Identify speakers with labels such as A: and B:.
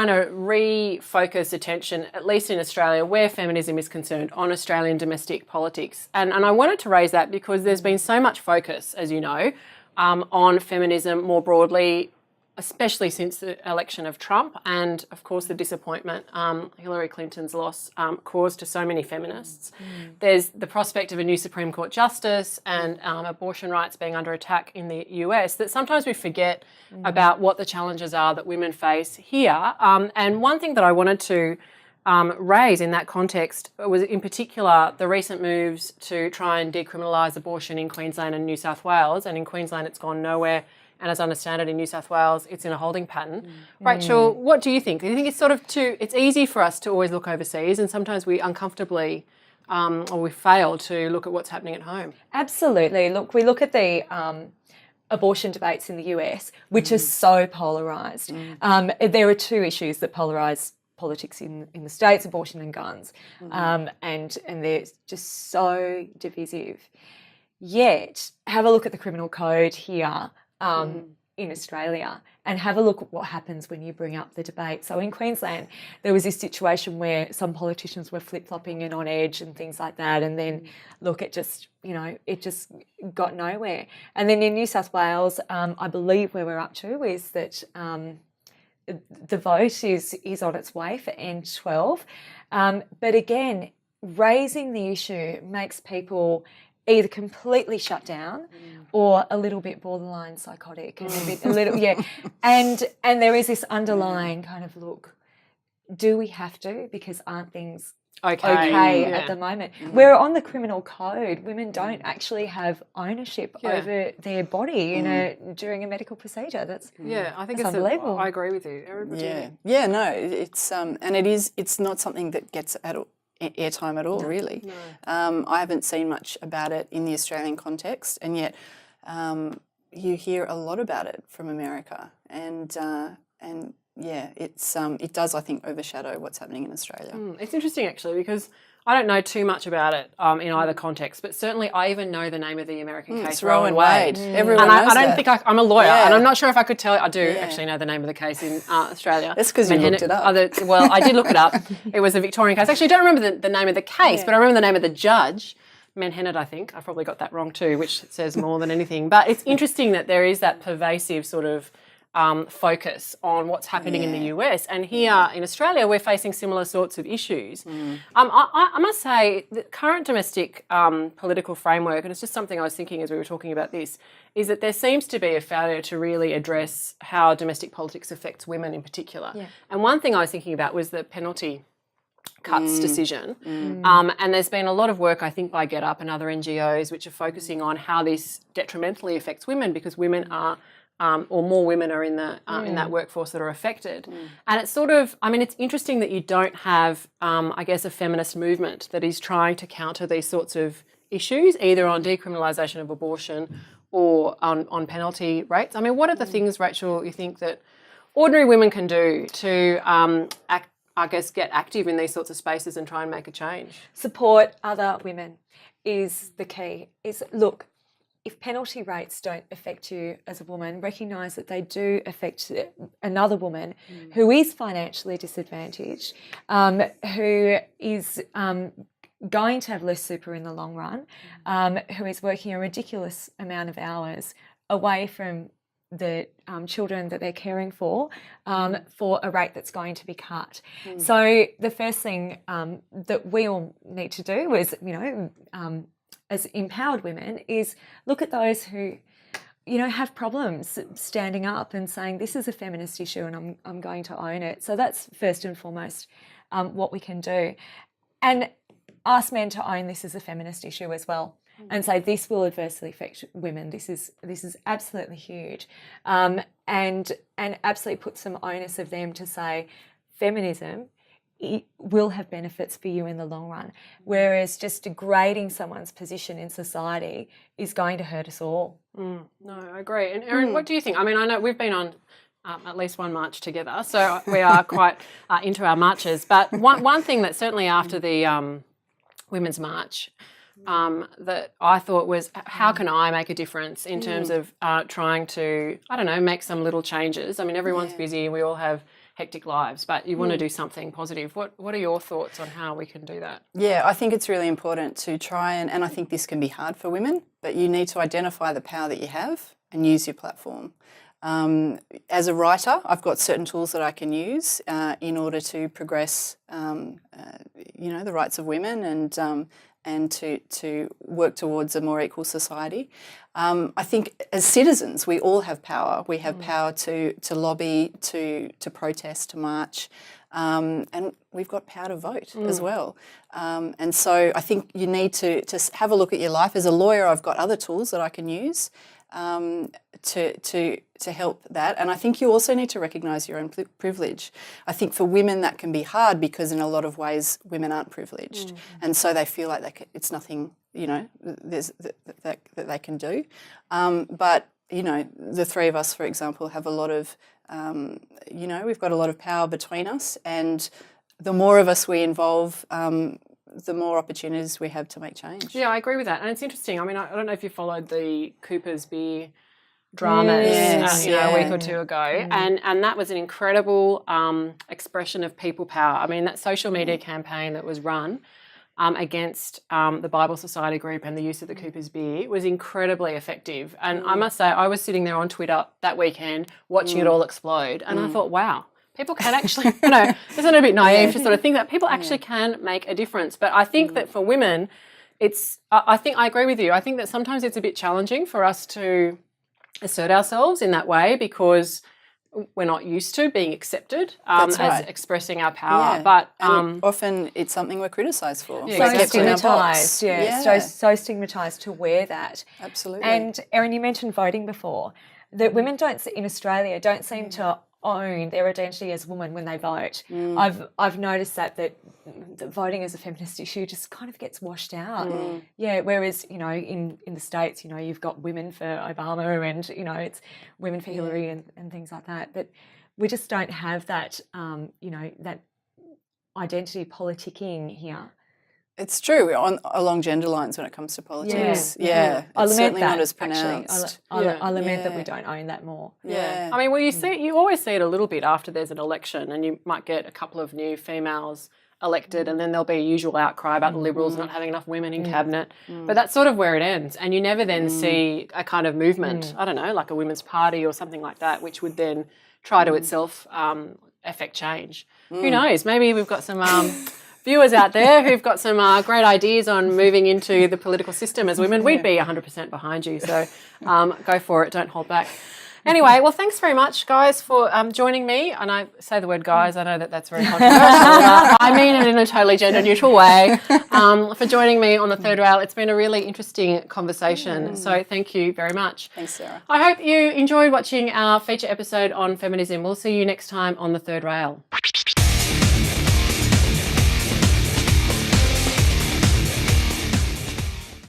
A: trying to refocus attention, at least in Australia, where feminism is concerned, on Australian domestic politics. And I wanted to raise that because there's been so much focus, as you know, on feminism more broadly, especially since the election of Trump and, of course, the disappointment Hillary Clinton's loss caused to so many feminists. There's the prospect of a new Supreme Court justice and abortion rights being under attack in the US, that sometimes we forget about what the challenges are that women face here. And one thing that I wanted to raise in that context was, in particular, the recent moves to try and decriminalise abortion in Queensland and New South Wales. And in Queensland, it's gone nowhere. And as I understand it, in New South Wales, it's in a holding pattern. Rachel, what do you think? Do you think it's sort of it's easy for us to always look overseas, and sometimes we uncomfortably or we fail to look at what's happening at home?
B: Absolutely. Look, we look at the abortion debates in the US, which are so polarised. There are two issues that polarise politics in the States, abortion and guns, and they're just so divisive. Yet, have a look at the criminal code here in Australia and have a look at what happens when you bring up the debate. So in Queensland, there was this situation where some politicians were flip-flopping and on edge and things like that, and then, look, it just got nowhere. And then in New South Wales, I believe where we're up to is that the vote is on its way for N12. But again, raising the issue makes people either completely shut down or a little bit borderline psychotic and and there is this underlying kind of, look, do we have to, because aren't things okay at the moment? Where on the criminal code, women don't actually have ownership over their body during a medical procedure.
A: I think
B: it's unbelievable.
A: I agree with you, Erin.
C: No, it's and it's not something that gets airtime at all, really.
A: No.
C: I haven't seen much about it in the Australian context, and yet you hear a lot about it from America, and it does, I think, overshadow what's happening in Australia.
A: It's interesting, actually, because I don't know too much about it in either context, but certainly I even know the name of the American case, Roe and Wade.
C: Everyone
A: knows
C: that.
A: I don't think I'm a lawyer, and I'm not sure if I could tell you. I do actually know the name of the case in Australia.
C: That's because you looked it up.
A: Well, I did look it up. It was a Victorian case. Actually, I don't remember the name of the case, but I remember the name of the judge. Menhennet, I think. I probably got that wrong too, which says more than anything. But it's interesting that there is that pervasive sort of focus on what's happening in the US. And here in Australia, we're facing similar sorts of issues. I must say, the current domestic political framework, and it's just something I was thinking as we were talking about this, is that there seems to be a failure to really address how domestic politics affects women in particular. And one thing I was thinking about was the penalty cuts decision. And there's been a lot of work, I think, by Get Up and other NGOs which are focusing on how this detrimentally affects women, because women are or more women are in the in that workforce that are affected. And it's sort of, I mean, it's interesting that you don't have, I guess, a feminist movement that is trying to counter these sorts of issues, either on decriminalisation of abortion or on penalty rates. I mean, what are the things, Rachel, you think that ordinary women can do to, I guess, get active in these sorts of spaces and try and make a change?
B: Support other women is the key. Look, if penalty rates don't affect you as a woman, recognise that they do affect another woman who is financially disadvantaged, who is going to have less super in the long run, who is working a ridiculous amount of hours away from the children that they're caring for a rate that's going to be cut. So the first thing that we all need to do is, as empowered women, is look at those who, have problems standing up and saying, this is a feminist issue and I'm going to own it. So that's first and foremost what we can do. And ask men to own this as a feminist issue as well, and say this will adversely affect women. This is absolutely huge, and absolutely put some onus of them to say feminism will have benefits for you in the long run, whereas just degrading someone's position in society is going to hurt us all.
A: No, I agree. And Erin, what do you think? I mean, I know we've been on at least one march together, so we are quite into our marches. But one thing that certainly after the Women's March that I thought was, how can I make a difference in terms of trying to, make some little changes? I mean, everyone's busy and we all have hectic lives, but you want to do something positive. What are your thoughts on how we can do that?
C: Yeah, I think it's really important to try and I think this can be hard for women, but you need to identify the power that you have and use your platform. As a writer, I've got certain tools that I can use in order to progress, the rights of women and to work towards a more equal society. I think as citizens, we all have power. We have power to lobby, to protest, to march, and we've got power to vote as well. And so I think you need to have a look at your life. As a lawyer, I've got other tools that I can use to help that. And I think you also need to recognise your own privilege. I think for women that can be hard because in a lot of ways women aren't privileged, and so they feel like it's nothing, there's that they can do. But the three of us, for example, have a lot of, we've got a lot of power between us, and the more of us we involve, the more opportunities we have to make change.
A: Yeah, I agree with that. And it's interesting. I mean, I don't know if you followed the Cooper's beer dramas a week or two ago, and that was an incredible expression of people power. I mean, that social media campaign that was run against the Bible Society group and the use of the Cooper's beer was incredibly effective. And I must say, I was sitting there on Twitter that weekend watching it all explode, and I thought, wow, people can actually, isn't it a bit naive to sort of think that people actually can make a difference? But I think that for women, I agree with you. I think that sometimes it's a bit challenging for us to assert ourselves in that way because we're not used to being accepted as expressing our power.
C: Yeah.
A: But
C: often it's something we're criticised for.
B: So stigmatised, so stigmatised to wear that.
C: Absolutely.
B: And Erin, you mentioned voting before. That women in Australia don't seem to own their identity as a woman when they vote. I've noticed that voting as a feminist issue just kind of gets washed out. Yeah, whereas in the States, you've got women for Obama and it's women for Hillary and things like that. But we just don't have that that identity politicking here.
C: It's true. We're along gender lines when it comes to politics. Yeah.
B: I
C: It's
B: lament
C: certainly
B: that,
C: not as pronounced.
B: I lament that we don't own that more.
C: Yeah.
A: I mean, well, you always see it a little bit after there's an election, and you might get a couple of new females elected, and then there'll be a usual outcry about the Liberals not having enough women in cabinet. But that's sort of where it ends, and you never then see a kind of movement, I don't know, like a women's party or something like that, which would then try to itself affect change. Who knows? Maybe we've got some viewers out there who've got some great ideas on moving into the political system as women. We'd be 100% behind you, so go for it. Don't hold back. Anyway, well, thanks very much, guys, for joining me. And I say the word guys. I know that's very controversial. I mean it in a totally gender-neutral way. For joining me on The Third Rail. It's been a really interesting conversation. So thank you very much.
C: Thanks, Sarah.
A: I hope you enjoyed watching our feature episode on feminism. We'll see you next time on The Third Rail.